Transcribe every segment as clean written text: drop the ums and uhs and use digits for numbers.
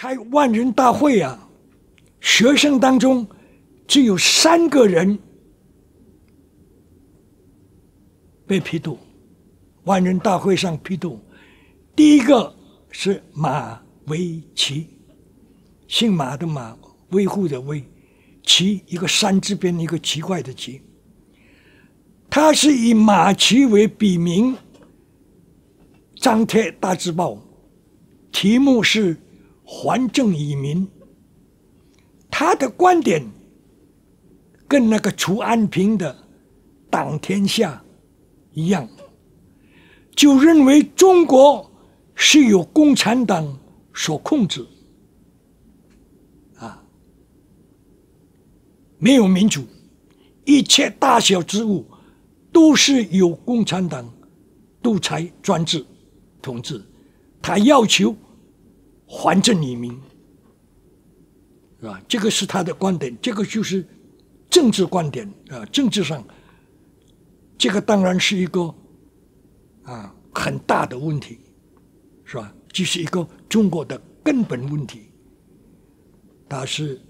开万人大会啊，学生当中只有3个人被批斗，万人大会上批斗。第一个是马维奇，姓马的马，维护的维，奇一个山字边一个奇怪的奇。他是以马奇为笔名，张贴大字报，题目是还政于民。他的观点跟那个楚安平的党天下一样，就认为中国是由共产党所控制，没有民主，一切大小之物都是由共产党独裁专制统治。他要求还政于民，是吧？这个是他的观点，这个就是政治观点啊。政治上，这个当然是一个很大的问题，是吧？这是一个中国的根本问题。但是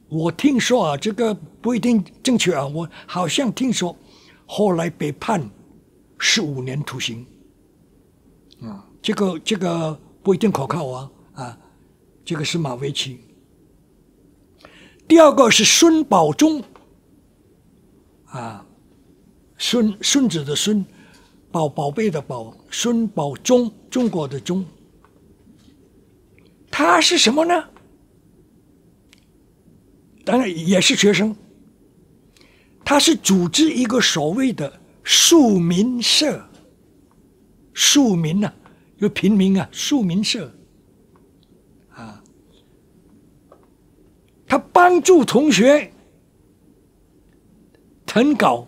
我听说啊，这个不一定正确啊，我好像听说后来被判15年徒刑。这个不一定可靠啊，这个是马维奇。第二个是孙保忠，孙子的孙，宝贝的宝，孙保忠，中国的忠。他是什么呢？当然也是学生，他是组织一个所谓的庶民社，庶民啊，有平民啊，庶民社他帮助同学誊稿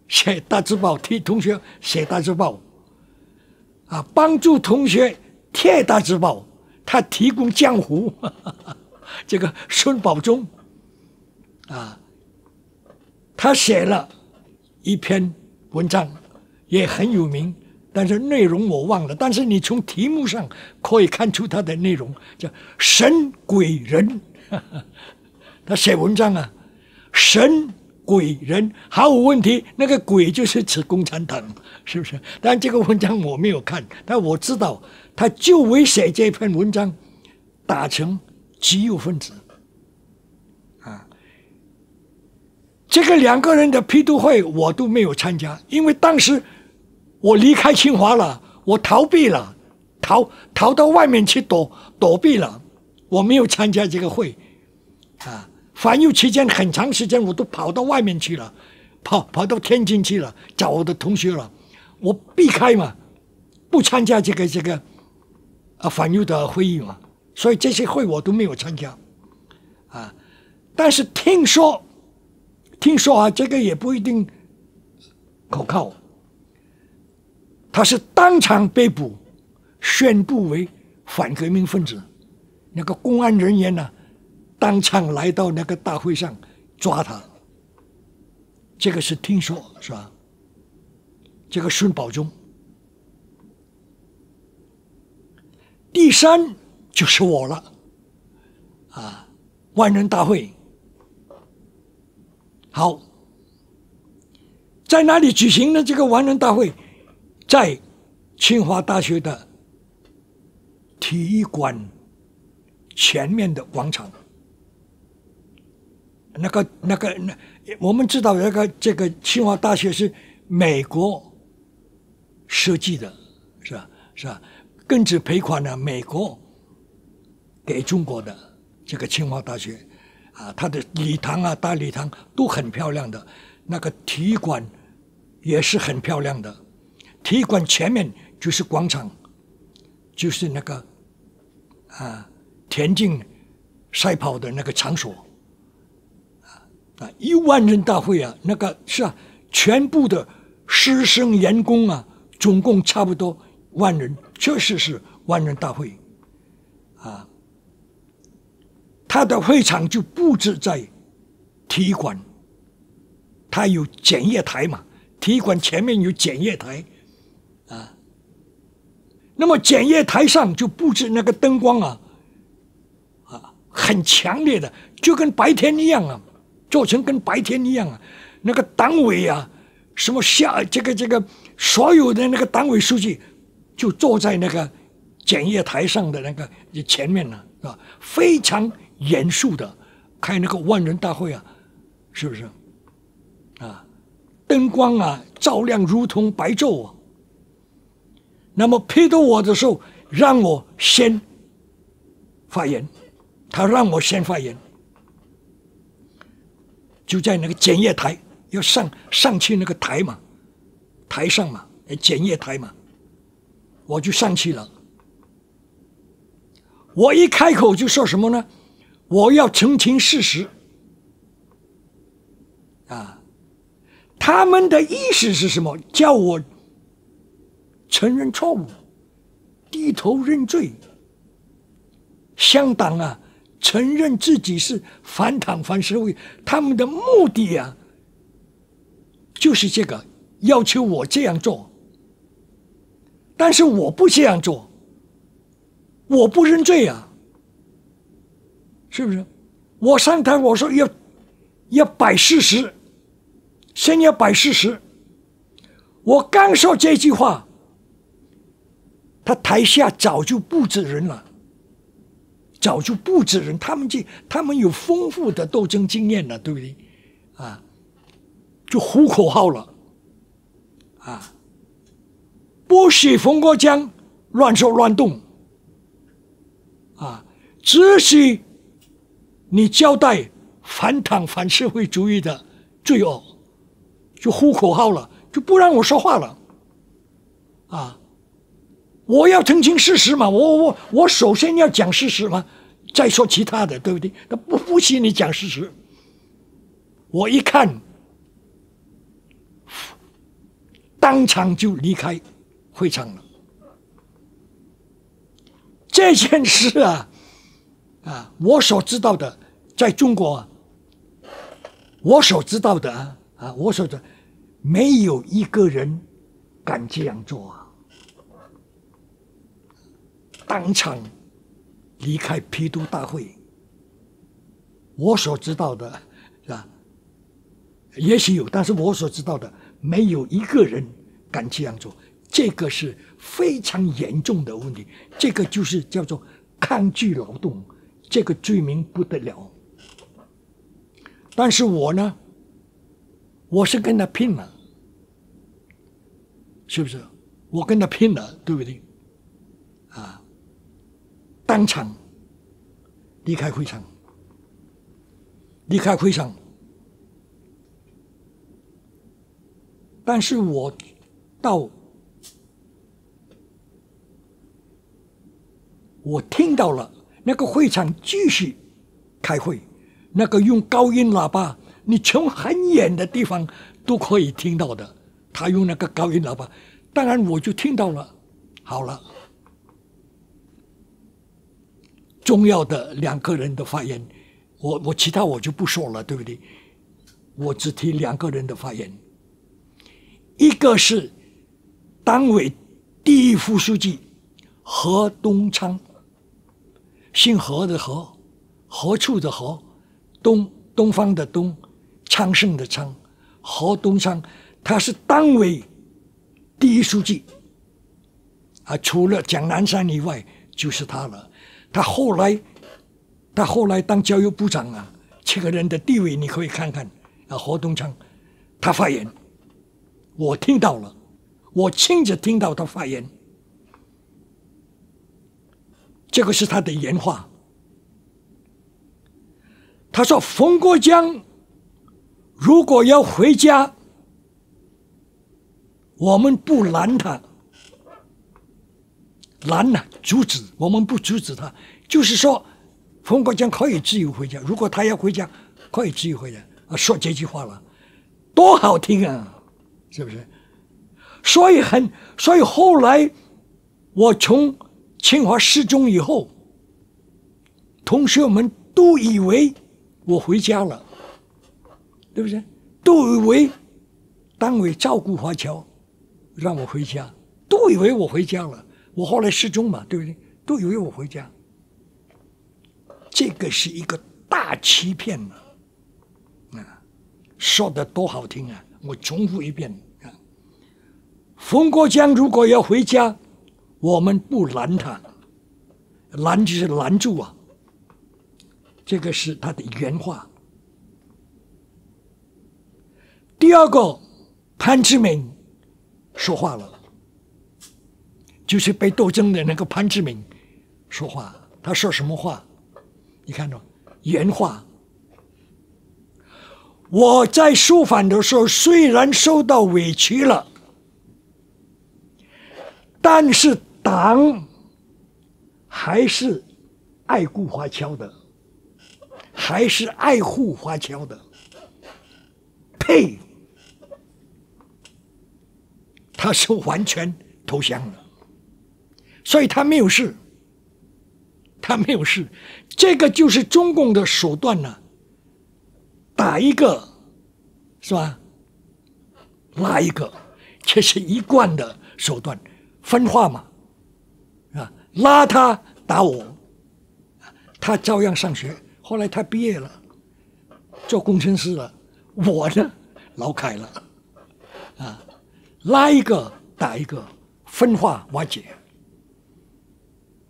写大字报，替同学写大字报帮助同学贴大字报，他提供浆糊这个孙保忠他写了一篇文章，也很有名，但是内容我忘了。但是你从题目上可以看出他的内容，叫“神鬼人”。他写文章神鬼人毫无问题，那个鬼就是指共产党，是不是？但这个文章我没有看，但我知道他就为写这篇文章打成极右分子。这个2个人的批斗会我都没有参加，因为当时我离开清华了，我逃避了，逃到外面去躲避了，我没有参加这个会反右期间很长时间我都跑到外面去了，跑到天津去了，找我的同学了，我避开嘛，不参加这个反右的会议嘛，所以这些会我都没有参加但是听说这个也不一定可靠，他是当场被捕，宣布为反革命分子，那个公安人员当场来到那个大会上抓他，这个是听说，是吧？这个孙保忠。第3就是我了万人大会。好，在哪里举行呢？这个万人大会在清华大学的体育馆前面的广场。我们知道这个清华大学是美国设计的，是吧？庚子赔款美国给中国的这个清华大学它的礼堂大礼堂都很漂亮的，那个体育馆也是很漂亮的。体育馆前面就是广场，就是那个田径赛跑的那个场所1万人大会那个是全部的师生员工总共差不多1万人，确实是万人大会他的会场就布置在体育馆，他有检阅台嘛，体育馆前面有检阅台那么检验台上就布置那个灯光啊，很强烈的，就跟白天一样啊，做成跟白天一样啊。那个党委啊，什么这个所有的那个党委书记就坐在那个检验台上的那个前面呢，是吧？非常严肃的开那个万人大会啊，是不是？啊，灯光啊照亮如同白昼啊。那么批斗我的时候，让我先发言，他让我先发言，就在那个检验台，要上去那个台嘛，台上嘛，检验台嘛，我就上去了。我一开口就说什么呢？我要澄清事实啊！他们的意思是什么？叫我承认错误，低头认罪。香党啊，承认自己是反党反社会，他们的目的啊，就是这个，要求我这样做。但是我不这样做，我不认罪啊，是不是？我上台我说要摆事实，先要摆事实。我刚说这句话，他台下早就布置人了，早就布置人，他们有丰富的斗争经验了，对不对？啊，就呼口号了，啊，不许冯国璋乱说乱动，啊，只许你交代反党反社会主义的罪恶，就呼口号了，就不让我说话了，啊。我要澄清事实嘛，我首先要讲事实嘛，再说其他的，对不对？那不许你讲事实。我一看，当场就离开会场了。这件事啊，我所知道的，在中国啊，我所知道的我所知道，没有一个人敢这样做啊。当场离开批斗大会，我所知道的是吧？也许有，但是我所知道的没有一个人敢这样做，这个是非常严重的问题，这个就是叫做抗拒劳动，这个罪名不得了。但是我呢，我是跟他拼了，是不是？我跟他拼了，对不对？啊！当场离开会场，离开会场。但是我听到了那个会场继续开会，那个用高音喇叭，你从很远的地方都可以听到的，他用那个高音喇叭，当然我就听到了。好了。重要的2个人的发言，我其他我就不说了，对不对？我只提2个人的发言，一个是党委第1副书记何东昌，姓何的何，何处的何，东方的东，昌盛的昌，何东昌，他是党委第1书记除了蒋南山以外就是他了。他后来当教育部长啊，这个人的地位你可以看看何东昌，他发言，我听到了，我亲自听到他发言，这个是他的原话。他说：“冯国璋如果要回家，我们不拦他。”拦了，阻止，我们不阻止他，就是说，冯国璋可以自由回家，如果他要回家，可以自由回家说这句话了，多好听啊，是不是？所以后来我从清华失踪以后，同学们都以为我回家了，对不对？都以为党委照顾华侨，让我回家，都以为我回家了。我后来失踪嘛，对不对？都以为我回家，这个是一个大欺骗嘛！啊，说的多好听啊！我重复一遍啊，冯国璋如果要回家，我们不拦他，拦就是拦住啊。这个是他的原话。第二个，潘志敏说话了，就是被斗争的那个潘志敏说话。他说什么话？你看到原话：我在肃反的时候虽然受到委屈了，但是党还是爱顾华侨的，还是爱护华侨的。呸！他是完全投降了，所以他没有事，他没有事。这个就是中共的手段呢、打一个是吧，拉一个，这是一贯的手段，分化嘛，啊，拉他打我，他照样上学。后来他毕业了，做工程师了，我呢劳改了，啊，拉一个打一个，分化瓦解，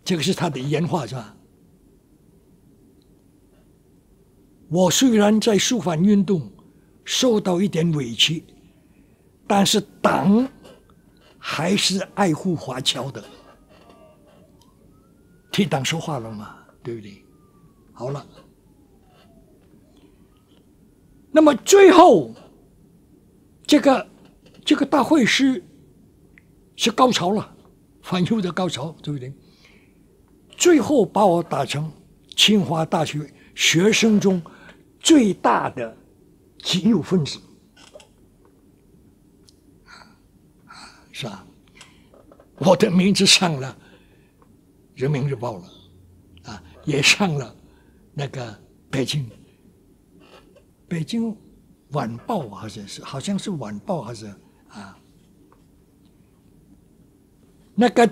这个是他的原话是吧？我虽然在肃反运动受到一点委屈，但是党还是爱护华侨的，替党说话了嘛，对不对？好了，那么最后这个大会是高潮了，反右的高潮，对不对？最后把我打成清华大学学生中最大的极右分子，是吧？我的名字上了《人民日报》了，啊，也上了那个北京晚报好像是晚报还是啊？那个《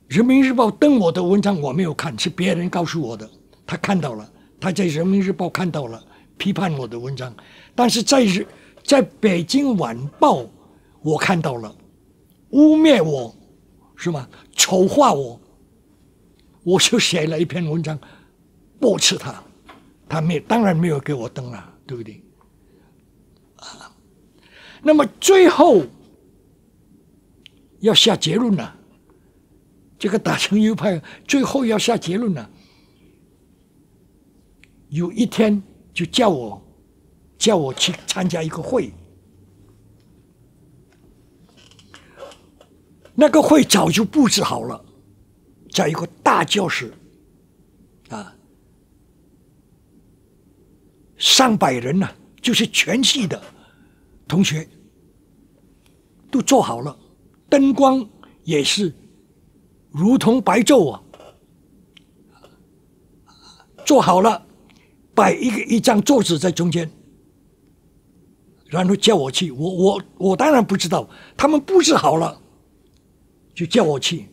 人民日报》登我的文章我没有看，是别人告诉我的，他看到了。他在《人民日报》看到了，批判我的文章，但是在北京晚报我看到了，污蔑我，是吗？丑化我，我就写了一篇文章驳斥他，他当然没有给我登了，对不对？啊，那么最后要下结论了，这个打成右派最后要下结论了。有一天就叫我去参加一个会，那个会早就布置好了，在一个大教室，啊，上百人呢、就是全系的同学都做好了，灯光也是如同白昼啊，做好了。摆一张桌子在中间，然后叫我去。我当然不知道，他们布置好了，就叫我去。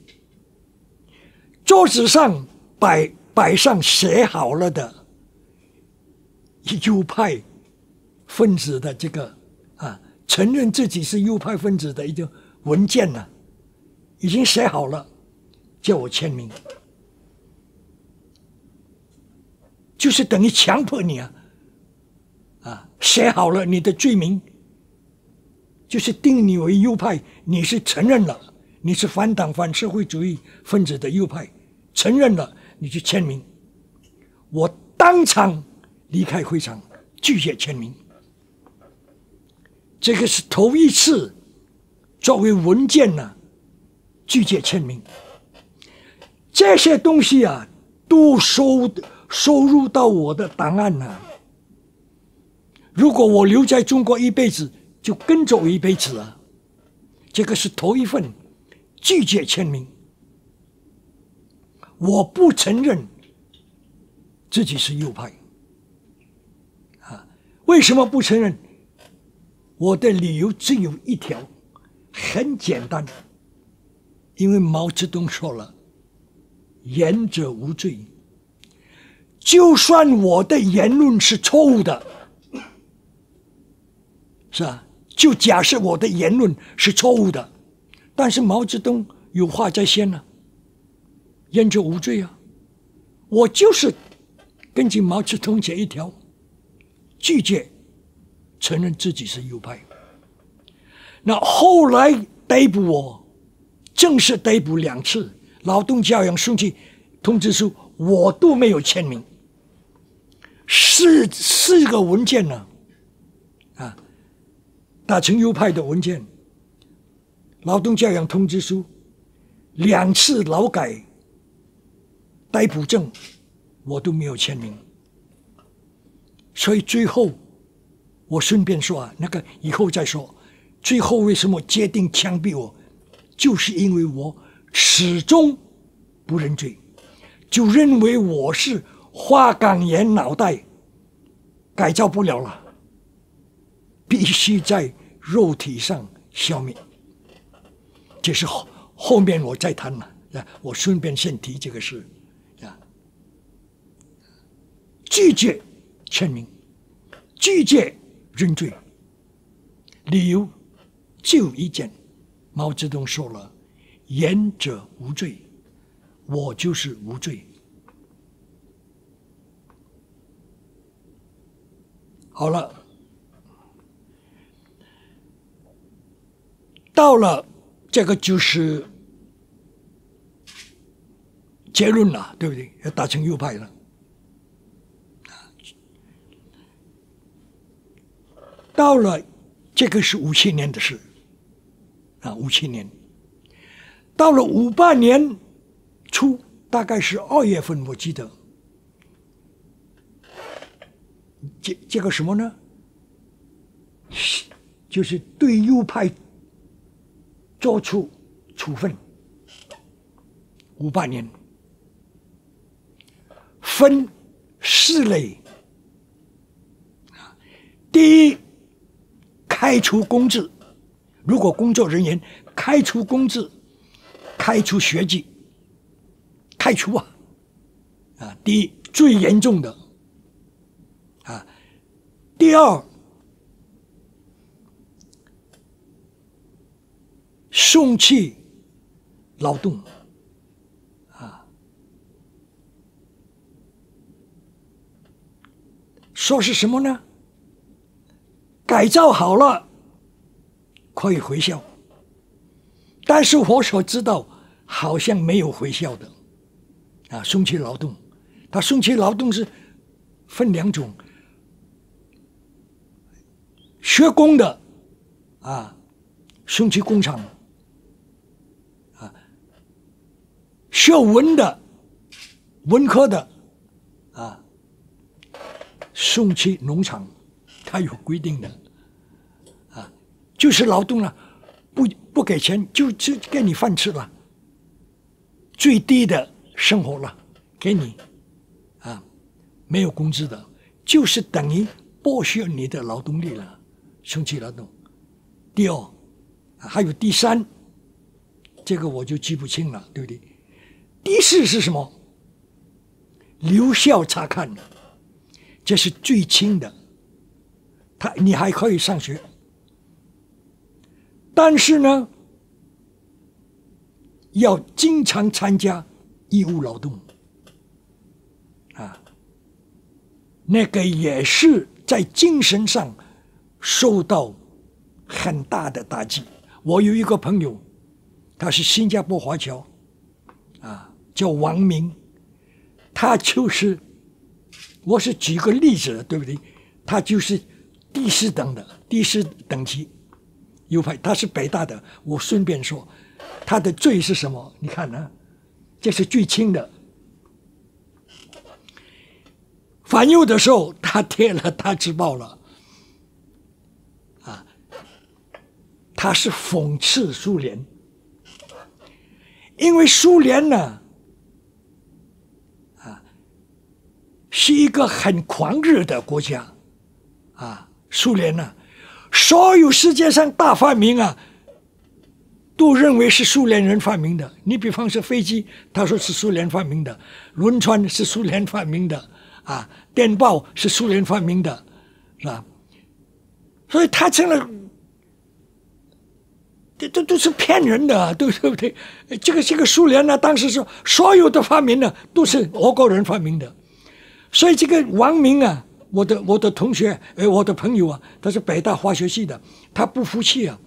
桌子上摆上写好了的右派分子的这个啊，承认自己是右派分子的一个文件呢、已经写好了，叫我签名。就是等于强迫你写好了你的罪名，就是定你为右派，你是承认了，你是反党反社会主义分子的右派，承认了，你去签名。我当场离开会场，拒绝签名。这个是头一次作为文件呢，拒绝签名。这些东西啊，都收入到我的档案了。如果我留在中国一辈子，就跟着我一辈子啊。这个是头一份，拒绝签名。我不承认自己是右派，为什么不承认？我的理由只有一条，很简单，因为毛泽东说了，言者无罪。就算我的言论是错误的，是吧？就假设我的言论是错误的，但是毛泽东有话在先呢，言者无罪啊。我就是根据毛泽东这一条，拒绝承认自己是右派。那后来逮捕我，正式逮捕2次，劳动教养送去通知书，我都没有签名。四个文件呢，打成右派的文件，劳动教养通知书，2次劳改逮捕证，我都没有签名。所以最后我顺便说那个以后再说。最后为什么决定枪毙我，就是因为我始终不认罪，就认为我是花岗岩脑袋，改造不了了，必须在肉体上消灭。这是后面我再谈了，我顺便先提这个事。拒绝签名，拒绝认罪，理由就一件，毛泽东说了，言者无罪，我就是无罪。好了，到了这个就是结论了，对不对？要打成右派了。到了这个是57年的事，57年。到了58年初，大概是2月份，我记得，这个什么呢？就是对右派做出处分。58年，分4类。第一，开除公职，如果工作人员开除公职，开除学籍，开除第一最严重的第二，送去劳动说是什么呢？改造好了可以回校，但是我所知道好像没有回校的送去劳动。他送去劳动是分2种，学工的送去工厂学文的文科的送去农场，他有规定的就是劳动了，不给钱就给你饭吃了，最低的生活了给你没有工资的，就是等于剥削你的劳动力了，送去劳动。第二还有第3，这个我就记不清了，对不对？第4是什么？留校察看，这是最轻的，你还可以上学，但是呢，要经常参加义务劳动那个也是在精神上受到很大的打击。我有一个朋友，他是新加坡华侨叫王明，他就是我是举个例子，对不对？他就是第4等级右派，他是北大的。我顺便说，他的罪是什么？你看这是最轻的。反右的时候，他贴了大字报了他是讽刺苏联，因为苏联呢是一个很狂热的国家苏联所有世界上大发明都认为是苏联人发明的。你比方说飞机，他说是苏联发明的；轮船是苏联发明的，啊，电报是苏联发明的，是吧？所以他成了，这都是骗人的啊，对不对？这个苏联呢，当时说所有的发明呢都是俄国人发明的，所以这个王明啊，我的同学，我的朋友啊，他是北大化学系的，他不服气啊。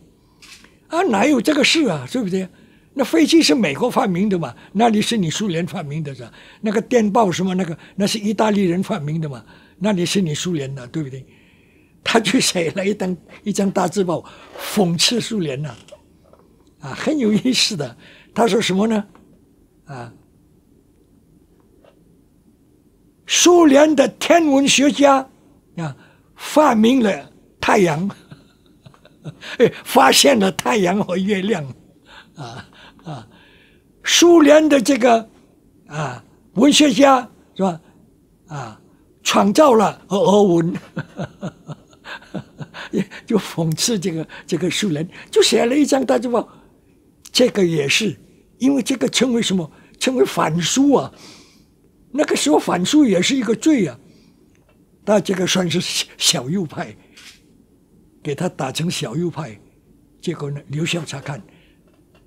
啊，哪有这个事啊？对不对？那飞机是美国发明的嘛？那里是你苏联发明的是吧？那个电报什么那是意大利人发明的嘛？那里是你苏联的，对不对？他就写了一张大字报，讽刺苏联呐，啊，很有意思的。他说什么呢？啊，苏联的天文学家啊，发明了太阳。发现了太阳和月亮，苏联的这个文学家是吧？创造了俄文，就讽刺这个苏联，就写了一张大字报。这个也是因为这个称为什么？称为反苏啊！那个时候反苏也是一个罪啊。但这个算是小右派。给他打成小右派，结果呢留校察看，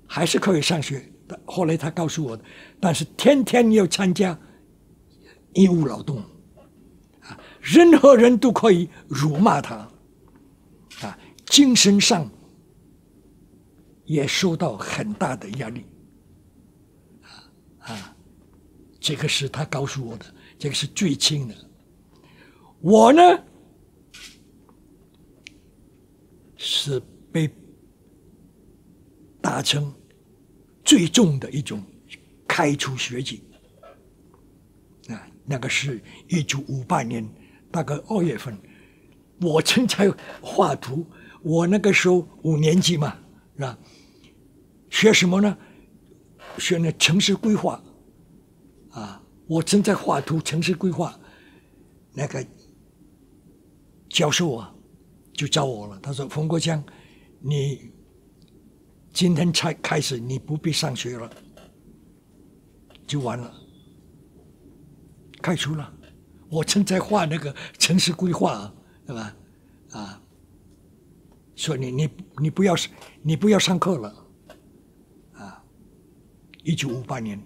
还是可以上学。后来他告诉我的，但是天天要参加义务劳动，任何人都可以辱骂他，精神上也受到很大的压力，这个是他告诉我的，这个是最轻的。我呢？是被打成最重的一种开除学籍啊，那个是1958年大概2月份，我正在画图，我那个时候5年级嘛，是吧？学什么呢？学那城市规划啊，我正在画图城市规划，那个教授啊。就找我了，他说：“冯国强，你今天才开始，你不必上学了，就完了，开除了。”我正在画那个城市规划，对吧？说你不要上课了，1958年。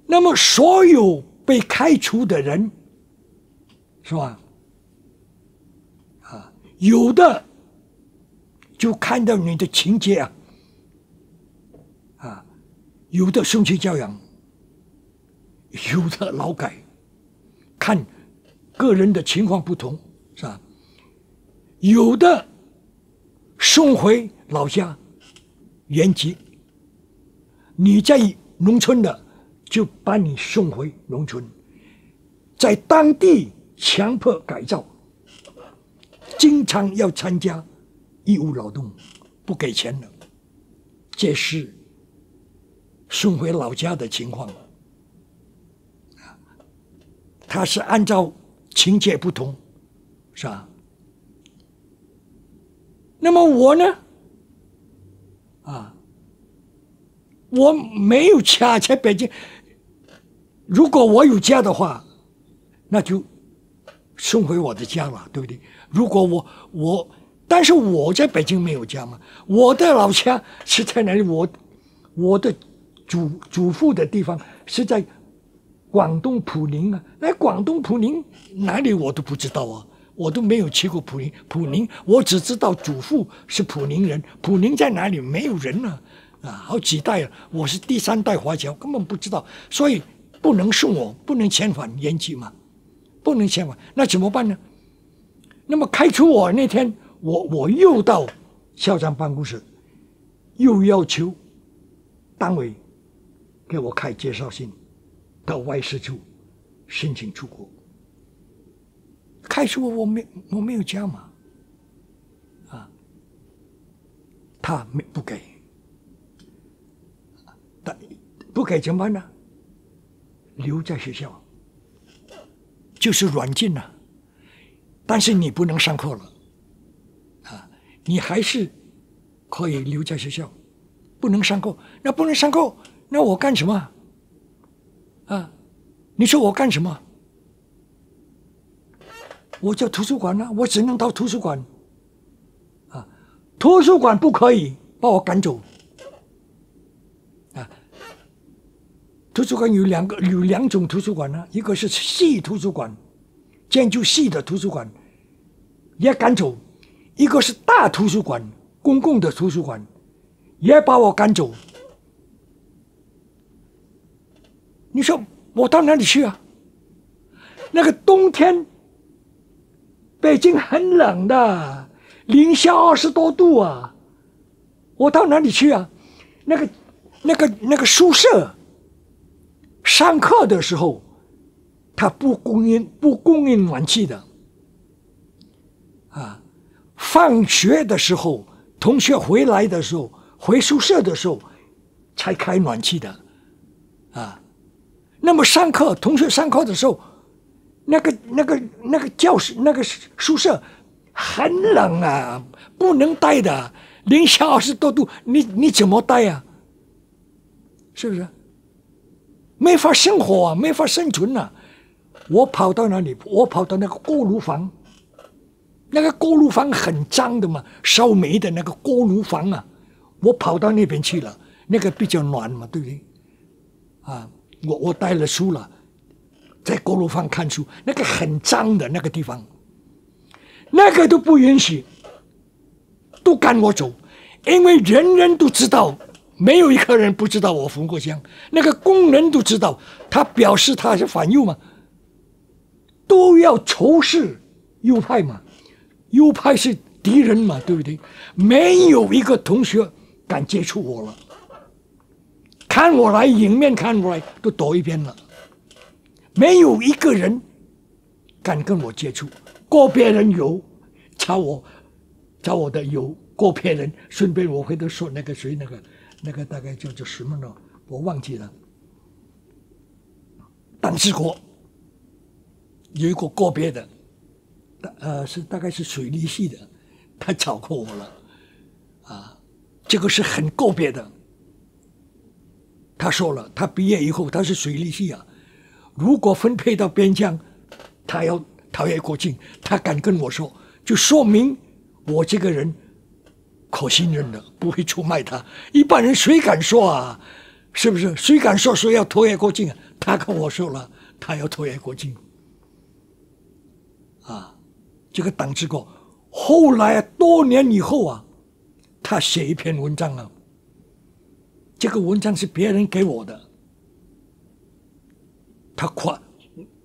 那么所有被开除的人，是吧？有的就看到你的情节有的送去教养，有的劳改，看个人的情况不同，是吧？有的送回老家原籍，你在农村的就把你送回农村，在当地强迫改造。经常要参加义务劳动，不给钱的，这是送回老家的情况。他是按照情节不同，是吧？那么我呢？我没有家在北京。如果我有家的话，那就送回我的家了，对不对？如果但是我在北京没有家嘛，我的老家是在哪里？我的祖父的地方是在广东普宁啊。那广东普宁哪里我都不知道啊，我都没有去过普宁。普宁我只知道祖父是普宁人，普宁在哪里没有人啊，好几代了，我是第3代华侨，根本不知道，所以不能送我，不能遣返原籍嘛，不能遣返，那怎么办呢？那么开除我那天，我又到校长办公室，又要求单位给我开介绍信，到外事处申请出国。开除我没有家嘛，他不给，不给怎么办呢？留在学校，就是软禁了。但是你不能上课了，你还是可以留在学校，不能上课。那不能上课，那我干什么？啊，你说我干什么？我叫图书馆啊，我只能到图书馆。啊，图书馆不可以把我赶走。啊，图书馆有两种图书馆呢，一个是系图书馆，建筑系的图书馆，也赶走；一个是大图书馆，公共的图书馆，也把我赶走。你说我到哪里去啊？那个冬天，北京很冷的，-20多度啊，我到哪里去啊？那个宿舍，上课的时候，它不供应暖气的，啊，放学的时候，同学回来的时候，回宿舍的时候，才开暖气的，啊。那么上课，同学上课的时候，那个教室那个宿舍很冷啊，不能待的，-20多度，你怎么待啊？是不是？没法生活啊，没法生存啊！我跑到哪里？我跑到那个锅炉房，那个锅炉房很脏的嘛，烧煤的那个锅炉房啊，我跑到那边去了，那个比较暖嘛，对不对？啊。我带了书了，在锅炉房看书，那个很脏的那个地方，那个都不允许，都赶我走，因为人人都知道，没有一个人不知道我冯国璋，那个工人都知道，他表示他是反右嘛，都要仇视右派嘛，右派是敌人嘛，对不对？没有一个同学敢接触我了。看我来，迎面看我来，都躲一边了。没有一个人敢跟我接触。个别人有找我的有个别人，顺便我回头说那个谁，那个大概叫做什么呢？我忘记了。党治国有一个个别的，大概是水利系的，他找过我了，啊，这个是很个别的。他说了，他毕业以后他是水利系啊，如果分配到边疆，他要逃越国境，他敢跟我说，就说明我这个人可信任的，不会出卖他。一般人谁敢说啊？是不是？谁敢说谁要脱越国境啊？他跟我说了，他要脱越国境。啊，这个党治国，后来多年以后啊，他写一篇文章啊。这个文章是别人给我的，他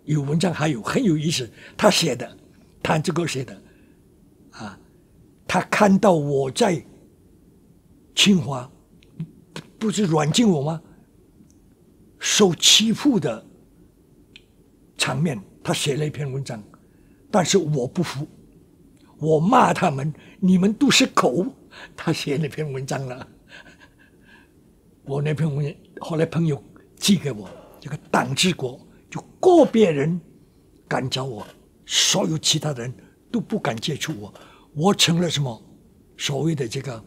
有文章，还有很有意思，他写的，谭志国写的，啊，他看到我在清华，不是软禁我吗？受欺负的场面，他写了一篇文章，但是我不服，我骂他们，你们都是狗，他写那篇文章了。我那篇文章后来朋友寄给我，这个党治国，就个别人敢找我，所有其他人都不敢接触我，我成了什么所谓的这个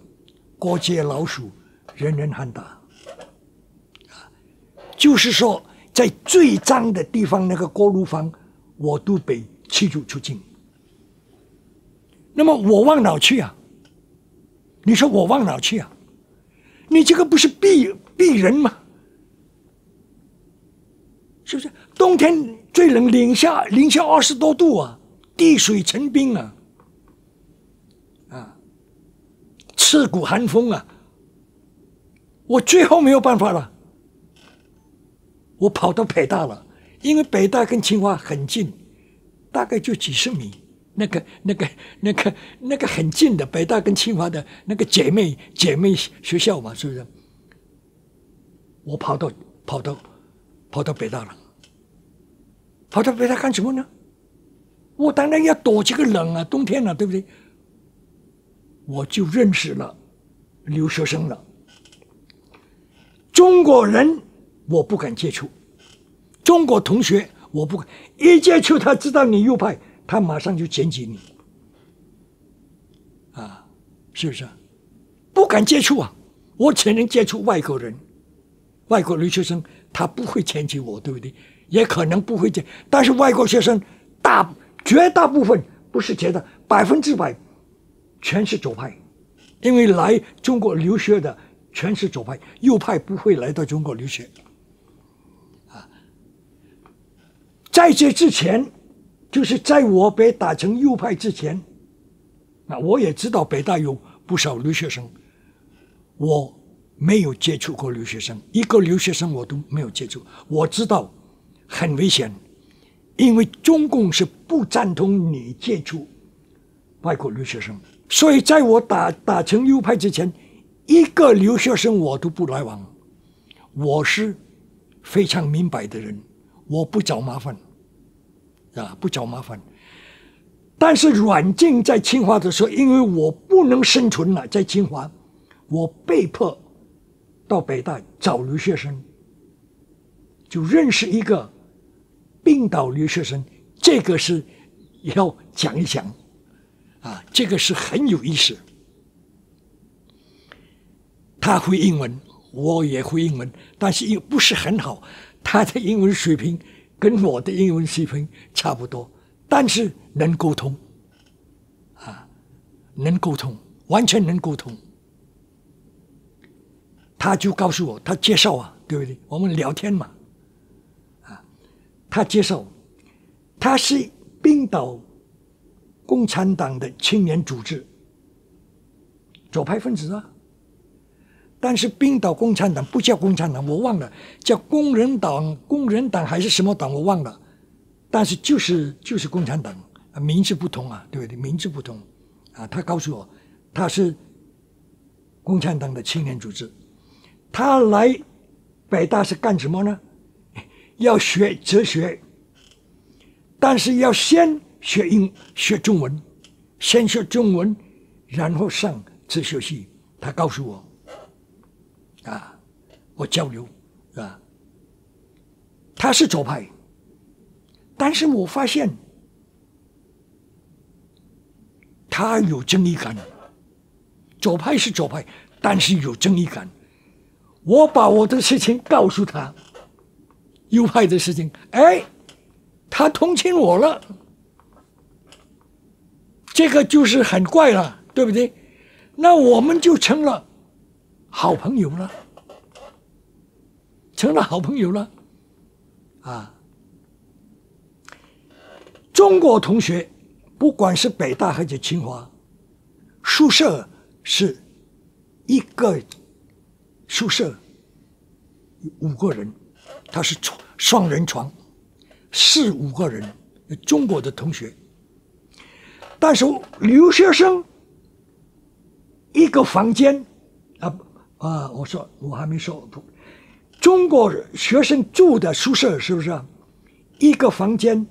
过街老鼠，人人喊打，就是说在最脏的地方那个锅炉房，我都被驱逐出境。那么我往哪去啊？你说我往哪去啊？你这个不是逼人吗？是不是？冬天最冷零下20多度啊，地水成冰啊，刺骨寒风啊！我最后没有办法了，我跑到北大了，因为北大跟清华很近，大概就几十米。那个很近的北大跟清华的那个姐妹学校嘛，是不是？我跑到北大了，跑到北大干什么呢？我当然要躲这个冷啊，冬天了，对不对？我就认识了留学生了。中国人我不敢接触，中国同学我不敢，一接触他知道你右派，他马上就检举你，是不是？不敢接触啊，我只能接触外国人，外国留学生他不会迁就我，对不对？也可能不会这，但是外国学生绝大部分不是觉得100%全是左派，因为来中国留学的全是左派，右派不会来到中国留学。在这之前，就是在我被打成右派之前，我也知道北大有不少留学生，我没有接触过留学生，一个留学生我都没有接触。我知道很危险，因为中共是不赞同你接触外国留学生，所以在我打成右派之前，一个留学生我都不来往。我是非常明白的人，我不找麻烦，不找麻烦。但是阮经在清华的时候，因为我不能生存了，在清华，我被迫到北大找留学生，就认识一个冰岛留学生，这个是要讲一讲，这个是很有意思。他会英文，我也会英文，但是又不是很好。他的英文水平跟我的英文水平差不多，但是能沟通，能沟通，完全能沟通。他就告诉我，他介绍对不对？我们聊天嘛，他介绍，他是冰岛共产党的青年组织，左派分子但是冰岛共产党不叫共产党，我忘了，叫工人党还是什么党我忘了，但是就是共产党，名字不同对不对？名字不同他告诉我，他是共产党的青年组织，他来北大是干什么呢？要学哲学，但是要先学中文，先学中文，然后上哲学系。他告诉我。我交流他是左派，但是我发现他有正义感。左派是左派，但是有正义感。我把我的事情告诉他，右派的事情，他同情我了，这个就是很怪了，对不对？那我们就成了好朋友了，中国同学，不管是北大还是清华，宿舍是一个宿舍5个人，他是双人床，4-5个人，中国的同学。但是留学生一个房间我说我还没说，中国学生住的宿舍是不是一个房间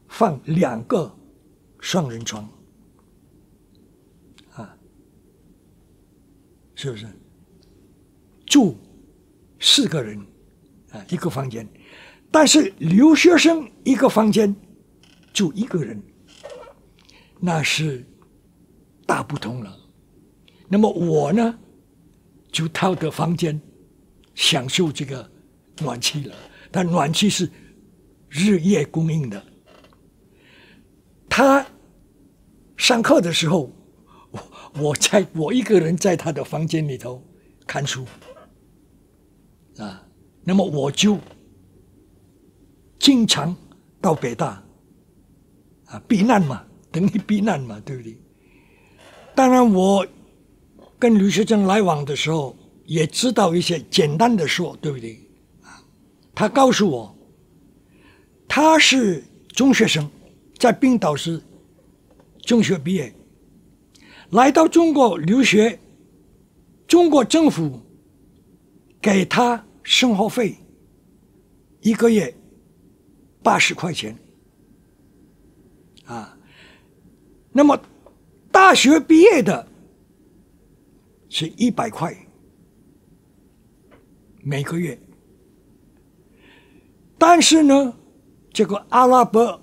放2个双人床是不是？住4个人一个房间，但是留学生一个房间住1个人，那是大不同了。那么我呢，就到的房间享受这个暖气了，但暖气是日夜供应的。他上课的时候，我一个人在他的房间里头看书那么我就经常到北大避难嘛，等于避难嘛，对不对？当然我跟留学生来往的时候，也知道一些简单的说，对不对？他告诉我，他是中学生，在冰岛是中学毕业，来到中国留学，中国政府给他生活费1个月80块钱那么大学毕业的是100块每个月。但是呢，这个阿拉伯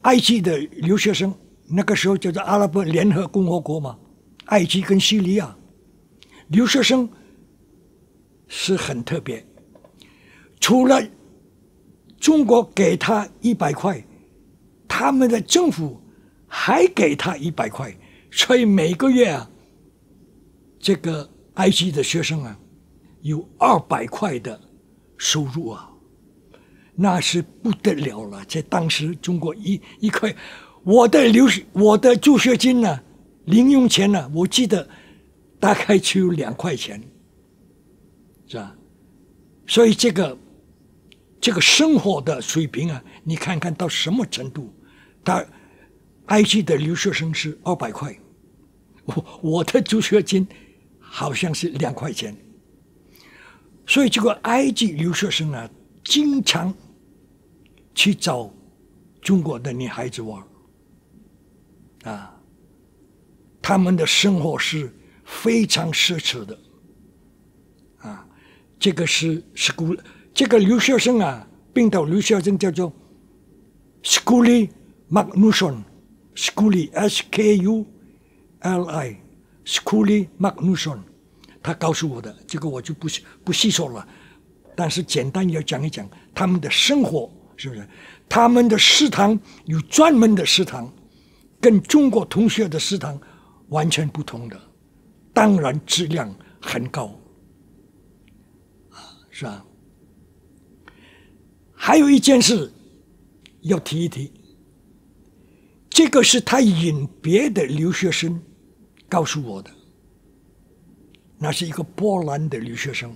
埃及的留学生，那个时候叫做阿拉伯联合共和国嘛，埃及跟叙利亚留学生是很特别，除了中国给他100块，他们的政府还给他100块，所以每个月啊，这个埃及的学生啊，有200块的收入啊，那是不得了了。在当时，中国一块，我的助学金呢，零用钱呢，我记得大概只有2块钱，是吧？所以这个生活的水平啊，你看看到什么程度？埃及的留学生是200块，我的助学金好像是2块钱。所以这个埃及留学生啊，经常去找中国的女孩子玩啊，他们的生活是非常奢侈的啊。这个是这个留学生啊，冰岛留学生叫做 Skuli Magnusson，Skuli SKULI Skuli Magnusson， 他告诉我的，这个我就不细说了，但是简单要讲一讲他们的生活，是不是？他们的食堂有专门的食堂，跟中国同学的食堂完全不同的，当然质量很高，是吧？还有一件事要提一提，这个是他引别的留学生告诉我的，那是一个波兰的留学生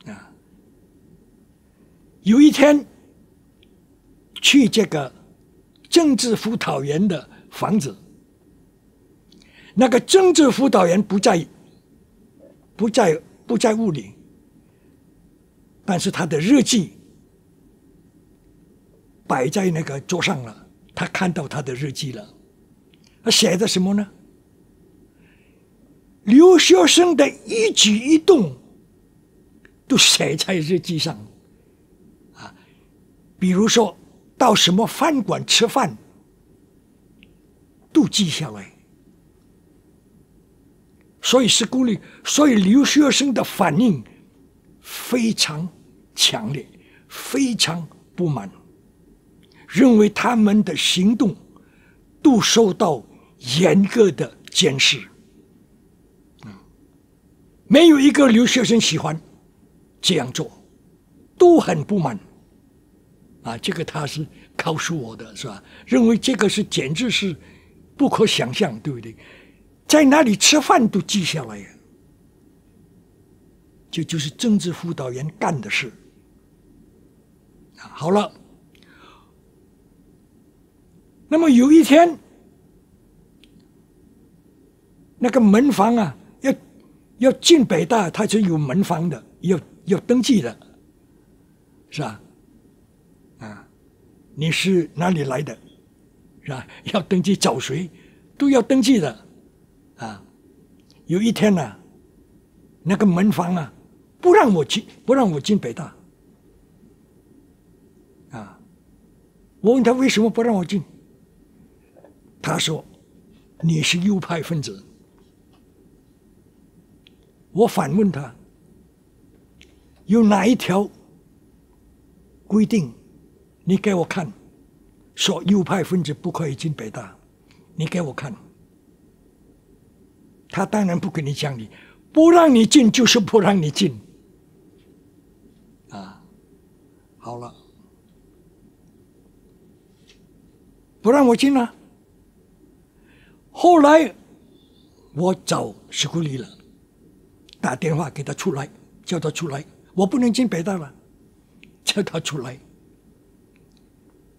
啊。有一天去这个政治辅导员的房子，那个政治辅导员不在屋里，但是他的日记摆在那个桌上了，他看到他的日记了，他写的什么呢？留学生的一举一动都写在日记上啊，比如说到什么饭馆吃饭都记下来，所以留学生的反应非常强烈，非常不满，认为他们的行动都受到严格的监视。没有一个留学生喜欢这样做，都很不满啊！这个他是告诉我的，是吧？认为这个是简直是不可想象，对不对？在哪里吃饭都记下来呀，这就是政治辅导员干的事。好了，那么有一天，那个门房啊，要进北大，他是有门房的，要登记的，是吧？啊，你是哪里来的，是吧？要登记找谁，都要登记的，啊。有一天呢，那个门房啊，不让我进北大，啊，我问他为什么不让我进，他说你是右派分子。我反问他，有哪一条规定？你给我看，说右派分子不可以进北大，你给我看。他当然不跟你讲理，不让你进就是不让你进。啊，好了，不让我进了。后来我找史库里了。打电话给他出来，叫他出来，我不能进北大了，叫他出来。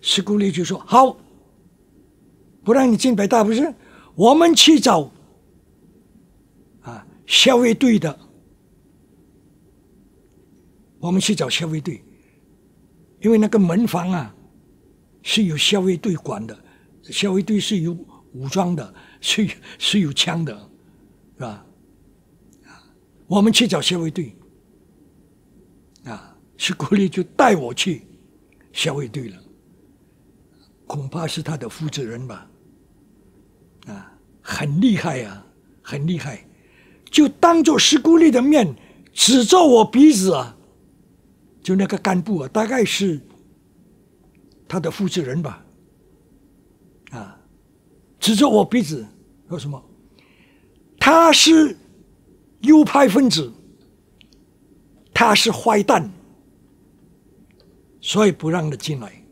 史库里就说好，不让你进北大不是？我们去找校卫队的，我们去找校卫队，因为那个门房啊是由校卫队管的，校卫队是有武装的，是有枪的，是吧？我们去找校卫队，史库里就带我去校卫队了，恐怕是他的负责人吧，很厉害啊，很厉害。就当着史古利的面指着我鼻子啊，就那个干部啊，大概是他的负责人吧，啊，指着我鼻子说什么？他是右派分子，他是坏蛋，所以不让他进来。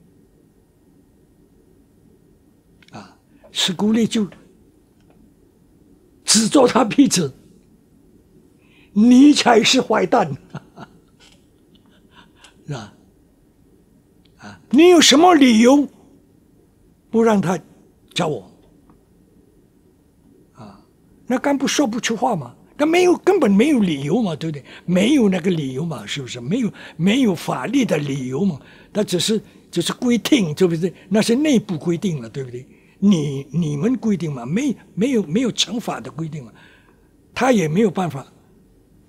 啊，史古利就指着他鼻子，你才是坏蛋，是吧？啊，你有什么理由不让他教我？啊，那干部说不出话嘛？他根本没有理由嘛，对不对？没有那个理由嘛，是不是？没有法律的理由嘛？他只是规定，对不对？那是内部规定了，对不对？你们规定嘛？没有惩罚的规定嘛？他也没有办法，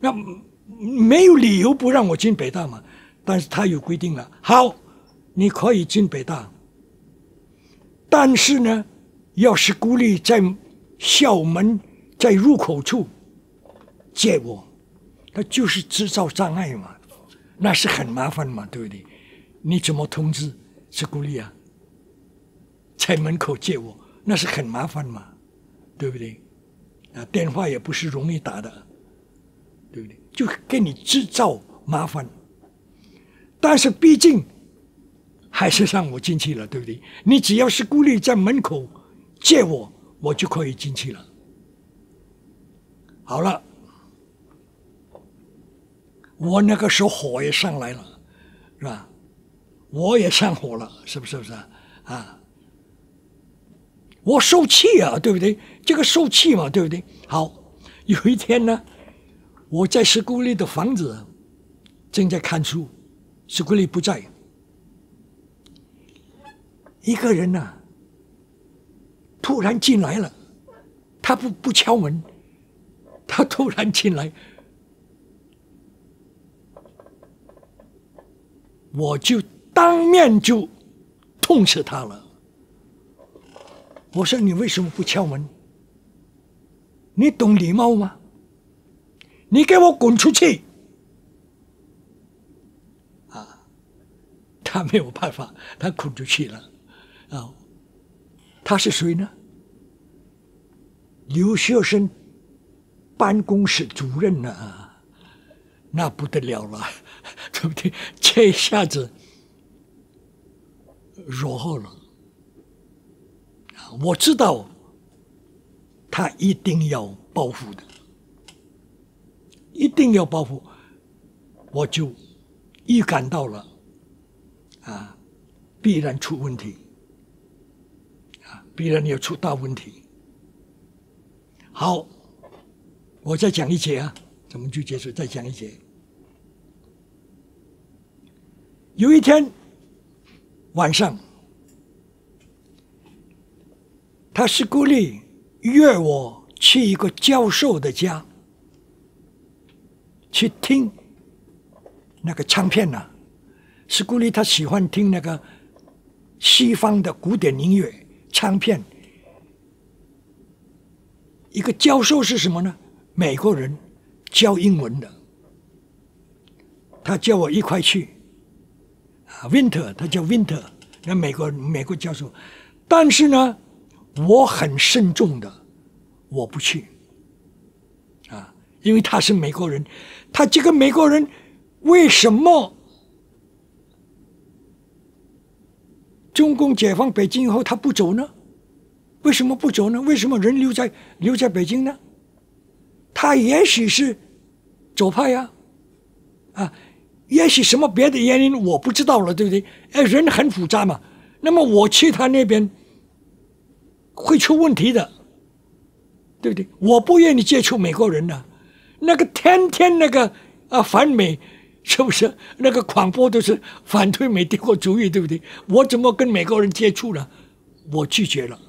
那没有理由不让我进北大嘛？但是他有规定了，好，你可以进北大，但是呢，要是鼓励在校门在入口处接我，他就是制造障碍嘛，那是很麻烦嘛，对不对？你怎么通知是鼓励啊？在门口接我，那是很麻烦嘛，对不对？啊，电话也不是容易打的，对不对？就给你制造麻烦。但是毕竟还是让我进去了，对不对？你只要是鼓励在门口接我，我就可以进去了。好了，我那个时候火也上来了，是吧？我也上火了，是不是啊？我受气啊，对不对？这个受气嘛，对不对？好，有一天呢，我在史古利的房子正在看书，史古利不在，一个人呢，突然进来了，他不敲门，他突然进来，我就当面就痛斥他了。我说你为什么不敲门？你懂礼貌吗？你给我滚出去！啊，他没有办法，他滚出去了。啊，他是谁呢？留学生办公室主任呢？那不得了了，对不对？这一下子惹祸了。我知道他一定要报复的，一定要报复，我就预感到了，啊，必然出问题，啊，必然要出大问题。好，我再讲一节啊，咱们就结束，再讲一节。有一天晚上，他是故意约我去一个教授的家，去听那个唱片啊。是故意他喜欢听那个西方的古典音乐唱片。一个教授是什么呢？美国人，教英文的。他叫我一块去。Winter， 他叫 Winter， 那美国教授。但是呢，我很慎重的，我不去，啊，因为他是美国人，他这个美国人为什么中共解放北京以后他不走呢？为什么不走呢？为什么人留在北京呢？他也许是左派呀，啊，也许什么别的原因我不知道了，对不对？人很复杂嘛。那么我去他那边会出问题的，对不对？我不愿意接触美国人的，那个天天那个反美，是不是？那个广播都是反对美帝国主义，对不对？我怎么跟美国人接触呢？我拒绝了，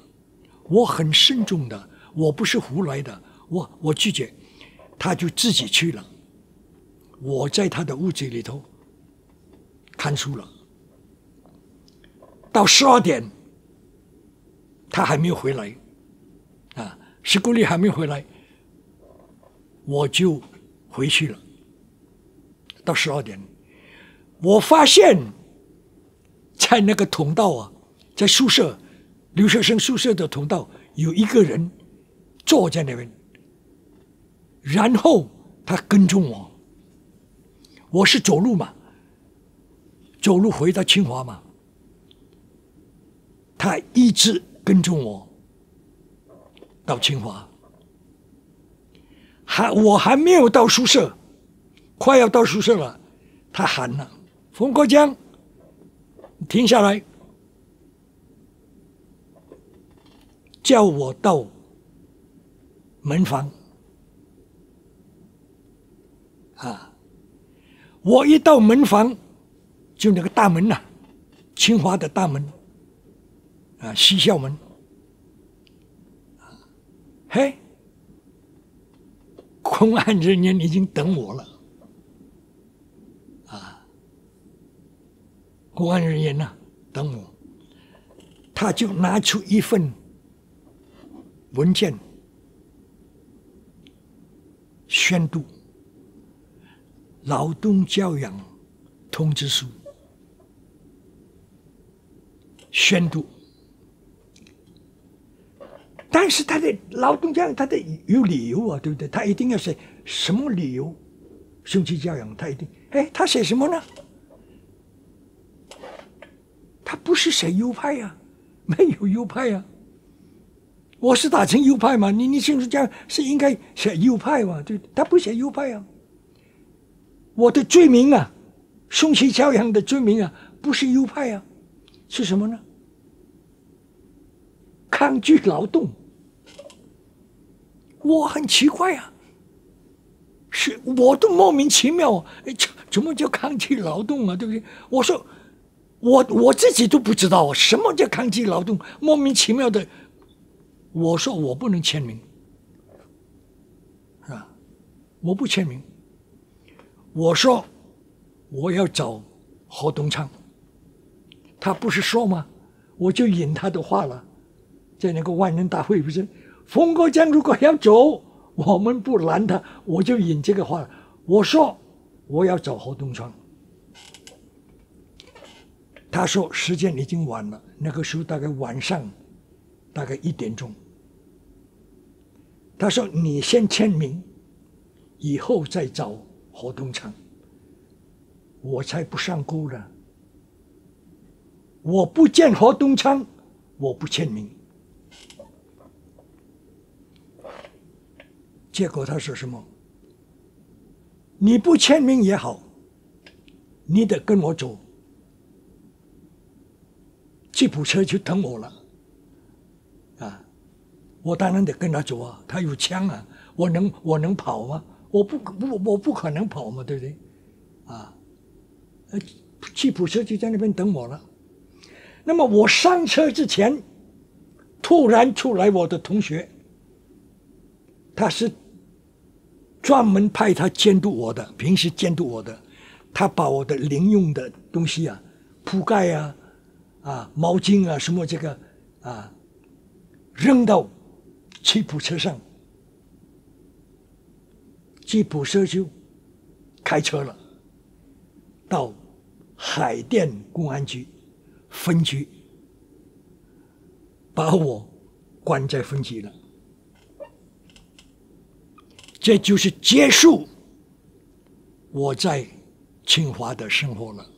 我很慎重的，我不是胡来的，我拒绝。他就自己去了，我在他的屋子里头看书了。到12点，他还没有回来，啊，史古利还没有回来。我就回去了。到12点，我发现，在那个通道啊，在宿舍留学生宿舍的通道，有一个人坐在那边，然后他跟踪我。我是走路嘛，走路回到清华嘛，他一直跟踪我到清华。我还没有到宿舍，快要到宿舍了，他喊了：“冯国璋，停下来！”叫我到门房。我一到门房，就那个大门呐，清华的大门，西校门。嘿，公安人员已经等我了，公安人员等我，他就拿出一份文件，宣读劳动教养通知书，宣读。但是他的劳动教养，他的有理由啊，对不对？他一定要写什么理由？兄弟教养，他一定，他写什么呢？他不是写右派呀，没有右派呀。我是打成右派嘛？你兄弟教养是应该写右派嘛？对，他不写右派啊。我的罪名啊，兄弟教养的罪名啊，不是右派啊，是什么呢？抗拒劳动。我很奇怪啊，是我都莫名其妙，怎么叫抗拒劳动啊？对不对？我说我自己都不知道什么叫抗拒劳动，莫名其妙的。我说我不能签名，我不签名。我说我要找何东昌，他不是说吗？我就引他的话了，在那个万人大会不是？冯国璋如果要走，我们不拦他，我就引这个话。我说我要找何东昌，他说时间已经晚了，那个时候大概晚上大概1点钟。他说你先签名，以后再找何东昌。我才不上钩呢！我不见何东昌，我不签名。结果他说什么？你不签名也好，你得跟我走。吉普车就等我了，我当然得跟他走啊，他有枪啊，我能跑吗？我不可能跑嘛，对不对？吉普车就在那边等我了。那么我上车之前，突然出来我的同学，他是专门派他监督我的，平时监督我的，他把我的零用的东西啊，铺盖啊、毛巾啊什么这个扔到吉普车上，吉普车就开车了，到海淀公安局分局，把我关在分局了。这就是结束我在清华的生活了。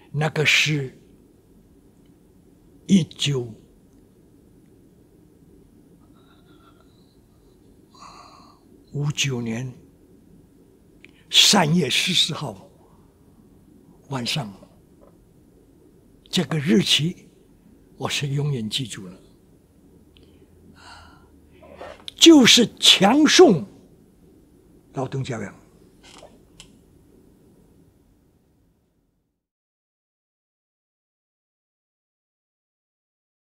那个是1959年3月14号晚上，这个日期我是永远记住了，就是强送劳动教养。